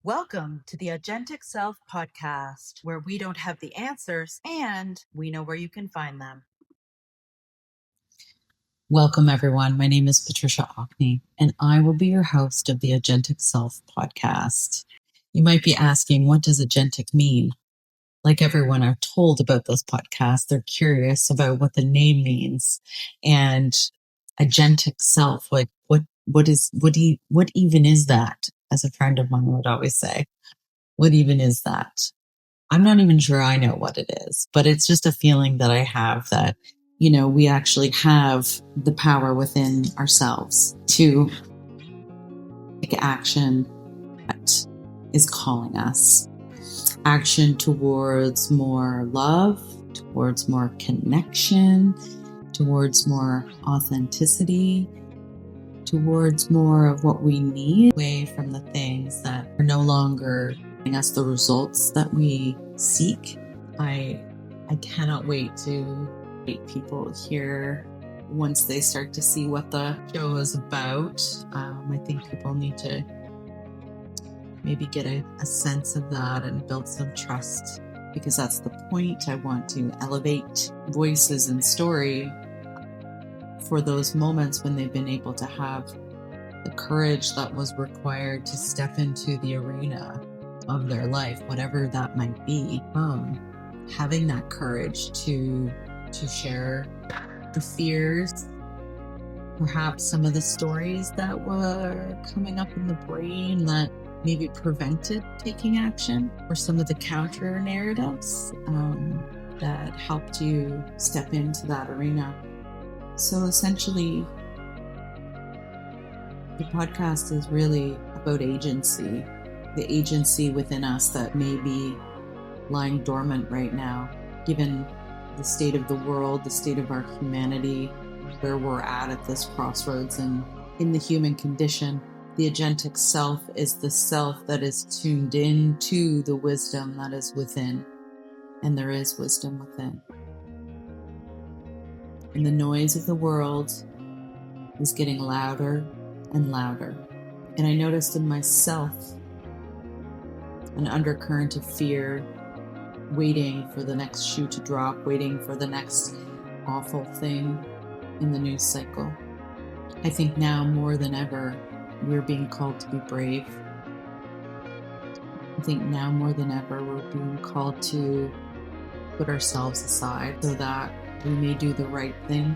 Welcome to the Agentic Self podcast, where we don't have the answers and we know where you can find them. Welcome, everyone. My name is Patricia Ockney, and I will be your host of the Agentic Self podcast. You might be asking, what does agentic mean? Like everyone I've told about this podcast, they're curious about what the name means. And agentic self, like what even is that? As a friend of mine would always say, what even is that? I'm not even sure I know what it is, but it's just a feeling that I have that, we actually have the power within ourselves to take action that is calling us. Action towards more love, towards more connection, towards more authenticity, towards more of what we need, away from the things that are no longer giving us the results that we seek. I cannot wait to meet people here once they start to see what the show is about. I think people need to maybe get a sense of that and build some trust, because that's the point. I want to elevate voices and story for those moments when they've been able to have the courage that was required to step into the arena of their life, whatever that might be. Having that courage to share the fears, perhaps some of the stories that were coming up in the brain that maybe prevented taking action, or some of the counter narratives that helped you step into that arena. So essentially, the podcast is really about agency, the agency within us that may be lying dormant right now, given the state of the world, the state of our humanity, where we're at this crossroads and in the human condition. The agentic self is the self that is tuned in to the wisdom that is within, and there is wisdom within. And the noise of the world is getting louder and louder. And I noticed in myself an undercurrent of fear, waiting for the next shoe to drop, waiting for the next awful thing in the news cycle. I think now more than ever, we're being called to be brave. I think now more than ever, we're being called to put ourselves aside so that we may do the right thing,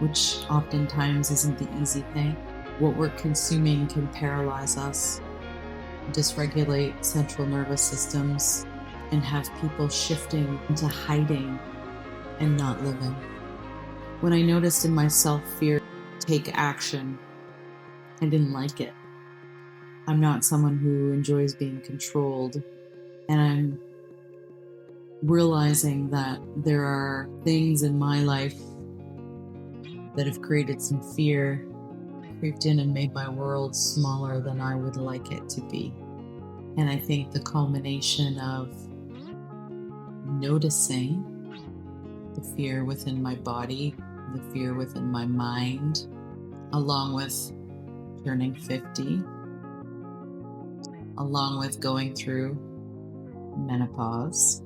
which oftentimes isn't the easy thing. What we're consuming can paralyze us, dysregulate central nervous systems, and have people shifting into hiding and not living. When I noticed in myself fear to take action, I didn't like it. I'm not someone who enjoys being controlled, and I'm realizing that there are things in my life that have created some fear, creeped in and made my world smaller than I would like it to be. And I think the culmination of noticing the fear within my body, the fear within my mind, along with turning 50, along with going through menopause,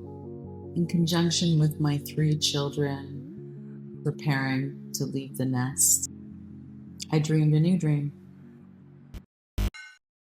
in conjunction with my 3 children preparing to leave the nest, I dreamed a new dream.